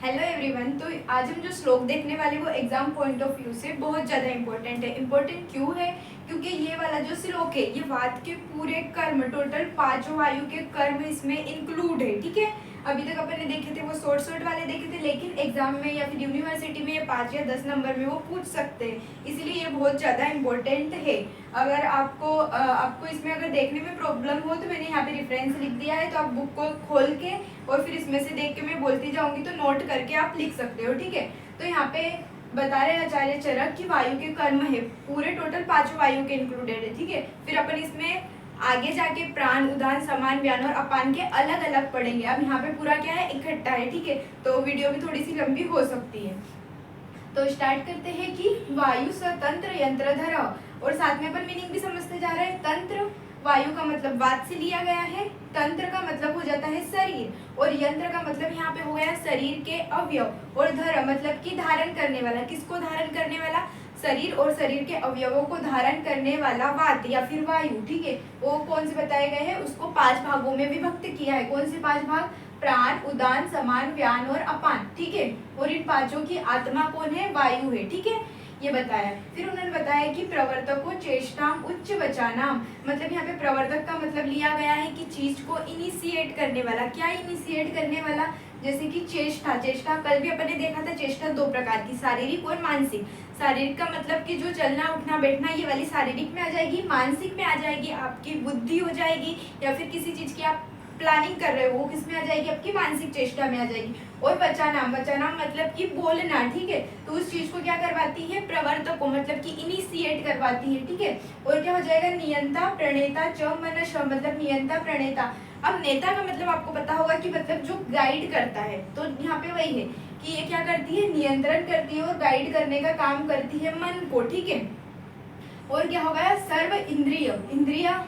Hello everyone. तो आज हम जो श्लोक देखने वाले वो एग्जाम पॉइंट ऑफ व्यू से बहुत ज़्यादा इंपॉर्टेंट है। इंपॉर्टेंट क्यों है? क्योंकि ये वाला जो श्लोक है ये वात के पूरे कर्म, टोटल 5 वायु के कर्म इसमें इंक्लूड है। ठीक है, अभी तक अपन ने देखे थे वो शॉर्ट वाले देखे थे, लेकिन एग्जाम में या फिर यूनिवर्सिटी में ये 5 या 10 नंबर में वो पूछ सकते हैं, इसलिए ये बहुत ज़्यादा इंपॉर्टेंट है। अगर आपको इसमें अगर देखने में प्रॉब्लम हो तो मैंने यहाँ पे रेफरेंस लिख दिया है, तो आप बुक को खोल के और फिर इसमें से देख के मैं बोलती जाऊंगी तो नोट करके आप लिख सकते हो। ठीक है, तो यहाँ पे बता रहे आचार्य चरक कि वायु के कर्म है पूरे टोटल 5 वायु के इंक्लूडेड है। ठीक है, फिर अपन इसमें आगे जाके प्राण, उदान, समान, व्यान और अपान के अलग अलग पढ़ेंगे। अब यहाँ पे पूरा क्या है, इकट्ठा है। ठीक है, तो वीडियो भी थोड़ी सी लंबी हो सकती है। तो स्टार्ट करते हैं कि वायु स्वतंत्र यंत्रधर, और साथ में अपन मीनिंग भी समझते जा रहे हैं। तंत्र वायु का मतलब वात से लिया गया है, तंत्र का मतलब हो जाता है शरीर, और यंत्र का मतलब यहाँ पे हो गया शरीर के अवयव, और धर मतलब कि धारण करने वाला। किसको धारण करने वाला? शरीर और शरीर के अवयवों को धारण करने वाला वात या फिर वायु। ठीक है, वो कौन से बताए गए हैं, उसको 5 भागों में विभक्त किया है। कौन से 5 भाग? प्राण, उदान, समान, व्यान और अपान। ठीक है, और इन 5 की आत्मा कौन है? वायु है। ठीक है, ये बताया। फिर उन्होंने बताया कि प्रवर्तको चेष्टाम उच्च वचानाम, मतलब यहाँ पे प्रवर्तक का मतलब लिया गया है कि चीज को इनिशिएट करने वाला। क्या इनिशिएट करने वाला? जैसे कि चेष्टा। चेष्टा कल भी अपन ने देखा था, चेष्टा 2 प्रकार की, शारीरिक और मानसिक। शारीरिक का मतलब कि जो चलना उठना बैठना, ये वाली शारीरिक में आ जाएगी। मानसिक में आ जाएगी आपकी बुद्धि हो जाएगी, या फिर किसी चीज की आप प्लानिंग कर रहे हो वो किस में आ जाएगी? आपकी मानसिक चेष्टा में आ जाएगी। और वचनाम, वचनाम मतलब कि बोलना। ठीक है, तो उस चीज को क्या करवाती है? प्रवर्तक को, मतलब कि इनिशिएट करवाती है। ठीक है, और क्या हो जाएगा? नियंता, प्रणेता, च मनश, मतलब नियंता, प्रणेता। अब नेता का मतलब आपको पता होगा कि मतलब जो गाइड करता है, तो यहाँ पे वही है कि ये क्या करती है? नियंत्रण करती है और गाइड करने का काम करती है मन को। ठीक है, और क्या हो गया? सर्व इंद्रिय, इंद्रिया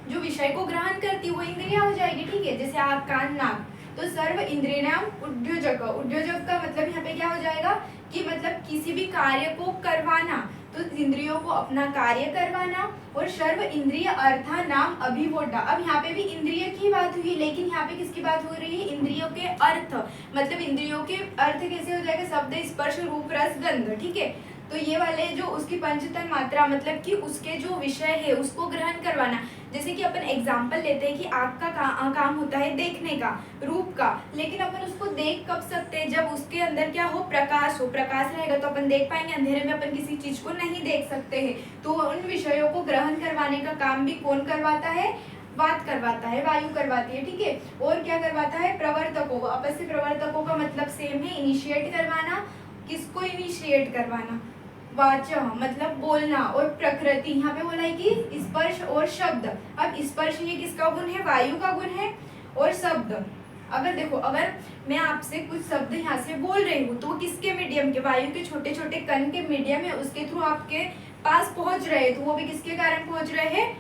जो विषय को ग्रहण करती है वो इंद्रिया हो जाएगी। ठीक है, जैसे आँख, कान, नाक। तो सर्व इंद्रियाणाम उद्योजक, उद्योजक का मतलब यहाँ पे क्या हो जाएगा कि मतलब किसी भी कार्य को करवाना, तो इंद्रियों को अपना कार्य करवाना। और सर्व इंद्रिय अर्था नाम अभिवोटा। अब यहाँ पे भी इंद्रिय की बात हुई, लेकिन यहाँ पे किसकी बात हो रही है? इंद्रियों के अर्थ, मतलब इंद्रियों के अर्थ कैसे हो जाएगा? शब्द, स्पर्श, रूप, रस, गंध। ठीक है, तो ये वाले जो उसकी पंचतन मात्रा, मतलब कि उसके जो विषय है उसको ग्रहण करवाना। जैसे कि अपन एग्जाम्पल लेते हैं कि आँख का काम होता है देखने का, रूप का, लेकिन अपन उसको देख कब सकते हैं? जब उसके अंदर क्या हो? प्रकाश हो। प्रकाश रहेगा तो अपन देख पाएंगे, अंधेरे में अपन किसी चीज को नहीं देख सकते हैं। तो उन विषयों को ग्रहण करवाने का काम भी कौन करवाता है? वात करवाता है, वायु करवाती है। ठीक है, और क्या करवाता है? प्रवर्तकों को। आपस से प्रवर्तकों का मतलब सेम है, इनिशिएट करवाना। किसको इनिशिएट करवाना? वाच मतलब बोलना। और प्रकृति यहाँ पे बोला है कि स्पर्श और शब्द। अब स्पर्श ये किसका गुण है? वायु का गुण है। और शब्द, अगर देखो, अगर मैं आपसे कुछ शब्द यहाँ से बोल रही हूँ तो वो किसके मीडियम के? वायु के छोटे छोटे कण के मीडियम है, उसके थ्रू आपके पास पहुंच रहे हैं, तो वो भी किसके कारण पहुंच रहे हैं?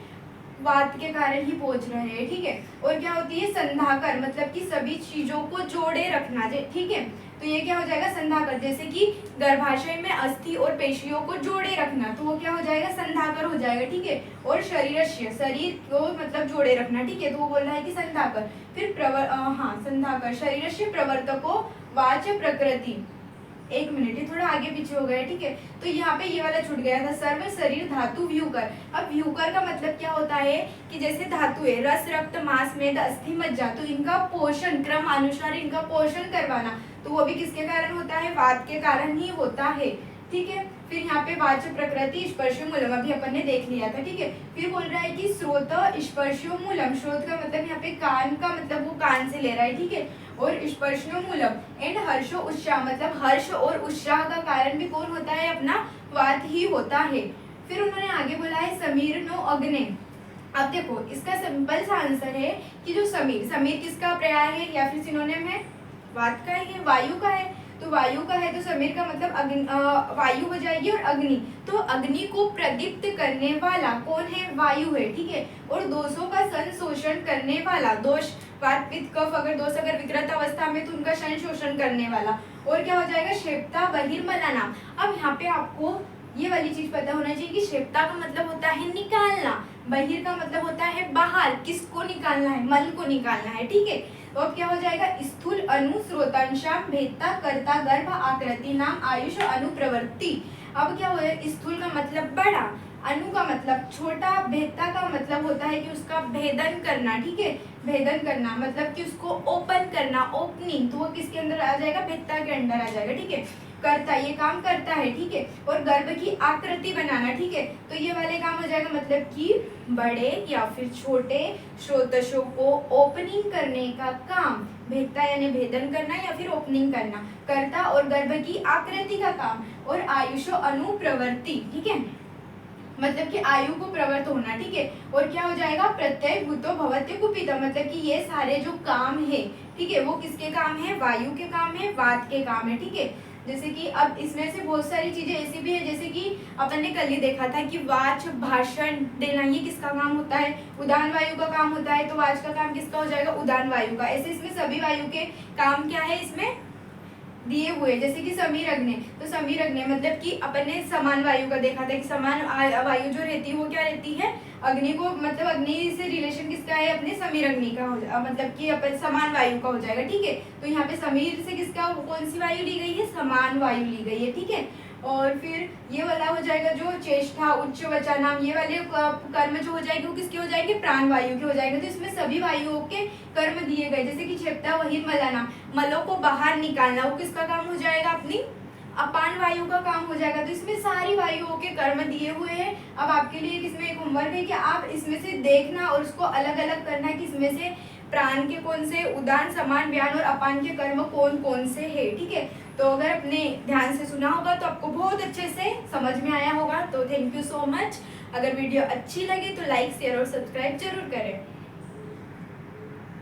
वात के कारण ही पहुंच रहे हैं। ठीक है, और क्या होती है? संधाकर, मतलब कि सभी चीजों को जोड़े रखना। ठीक है, तो ये क्या हो जाएगा? संधाकर। जैसे कि गर्भाशय में अस्थि और पेशियों को जोड़े रखना, तो वो क्या हो जाएगा? संधाकर हो जाएगा। ठीक है, और शरीरस्य, शरीर को मतलब जोड़े रखना। ठीक है, तो वो बोल रहा है कि संधाकर। फिर संधाकर, शरीरस्य प्रवर्तको वाच प्रकृति। एक मिनट, ये थोड़ा आगे पीछे हो गया। ठीक है, तो यहाँ पे ये वाला छूट गया था। सर्व शरीर धातु व्यूकर। अब व्यूकर का मतलब क्या होता है कि जैसे धातु है, रस, रक्त, मांस, मेद, अस्थि, मज्जा, तो इनका पोषण, क्रम अनुसार इनका पोषण करवाना, तो वो भी किसके कारण होता है? वात के कारण ही होता है। ठीक है, फिर यहाँ पे वाच प्रकृति स्पर्श मूलम, अभी अपन ने देख लिया था। ठीक है, फिर बोल रहा है कि स्रोत स्पर्शो मूलम। स्रोत का मतलब यहाँ पे कान का, मतलब वो कान से ले रहा है। ठीक है, और स्पर्शो मूलम एंड हर्षो उत्साह, मतलब हर्ष और उत्साह का कारण भी कौन होता है? अपना वात ही होता है। फिर उन्होंने आगे बोला है समीर नो अग्नि। अब देखो, इसका सिंपल सा आंसर है कि जो समीर, समीर किसका पर्याय है या फिर सिनोनिम है? वात का ही है, वायु का है। तो वायु का है तो समीर का मतलब वायु हो जाएगी। और अग्नि, तो अग्नि को प्रदीप्त करने वाला कौन है? वायु है। ठीक है, और दोषों का संशोषण करने वाला, दोष वात पित्त कफ, अगर दोष अगर विकृत अवस्था में तो उनका संशोषण करने वाला। और क्या हो जाएगा? क्षेपता बहिर्मलानाम। अब यहाँ पे आपको ये वाली चीज पता होना चाहिए कि क्षेपता का मतलब होता है निकालना, बहिर का मतलब होता है बाहर। किसको निकालना है? मल को निकालना है। ठीक है, तो अब क्या हो जाएगा, स्थूल, अनु, स्रोतांशाम, भेदता, कर्ता, गर्भ, आकृति, नाम, आयुष, अनुप्रवृत्ति। अब क्या हो जाएगा, स्थूल का मतलब बड़ा, अनु का मतलब छोटा, भेदता का मतलब होता है कि उसका भेदन करना, ठीक है, भेदन करना मतलब कि उसको ओपन करना, ओपनिंग, तो वो किसके अंदर आ जाएगा, भेदता के अंदर आ जाएगा, ठीक है। करता, ये काम करता है, ठीक है। और गर्भ की आकृति बनाना, ठीक है, तो ये वाले काम हो जाएगा मतलब कि बड़े या फिर छोटे स्रोतसों को ओपनिंग करने का काम, भेदता यानी भेदन करना या फिर ओपनिंग करना, करता और गर्भ की आकृति का काम, और आयुषो अनुप्रवृत्ति, ठीक है, मतलब कि आयु को प्रवृत्त होना, ठीक है। और क्या हो जाएगा, प्रत्यय भूतो भवत्य कुपित, मतलब कि ये सारे जो काम है, ठीक है, वो किसके काम है, वायु के काम है, वात के काम है, ठीक है। जैसे कि अब इसमें से बहुत सारी चीजें ऐसी भी है, जैसे कि अपन ने कल ही देखा था कि वाच, भाषण देना, ये किसका काम होता है, उदान वायु का काम होता है, तो वाच का काम किसका हो जाएगा, उदान वायु का। ऐसे इसमें सभी वायु के काम क्या है इसमें दिए हुए, जैसे कि समीर अग्नि, तो समीर अग्नि मतलब कि अपन ने समान वायु का देखा था कि समान वायु जो रहती है वो क्या रहती है, अग्नि को, मतलब अग्नि से रिलेशन किसका है, अपने समीर अग्नि का हो मतलब कि अपन समान वायु का हो जाएगा, ठीक है। तो यहाँ पे समीर से किसका, कौन सी वायु ली गई है, समान वायु ली गई है, ठीक है। और फिर ये वाला हो जाएगा जो चेष्टा, उच्च वचनाम, ये वाले कर्म जो हो जाएंगे वो किसके हो जाएंगे, प्राण वायु के हो जाएंगे। तो इसमें सभी वायुओं के कर्म दिए गए, जैसे कि क्षेपता, वही मलाना, मलों को बाहर निकालना, वो किसका काम हो जाएगा, अपनी अपान वायु का काम हो जाएगा। तो इसमें सारी वायुओं के कर्म दिए हुए हैं। अब आपके लिए इसमें एक होमवर्क है कि आप इसमें से देखना और उसको अलग अलग करना कि इसमें से प्राण के कौन से, उदान, समान, व्यान और अपान के कर्म कौन कौन से है, ठीक है। तो अगर अपने ध्यान से सुना होगा तो आपको बहुत अच्छे से समझ में आया होगा। तो थैंक यू सो मच। अगर वीडियो अच्छी लगी तो लाइक, शेयर और सब्सक्राइब जरूर करें।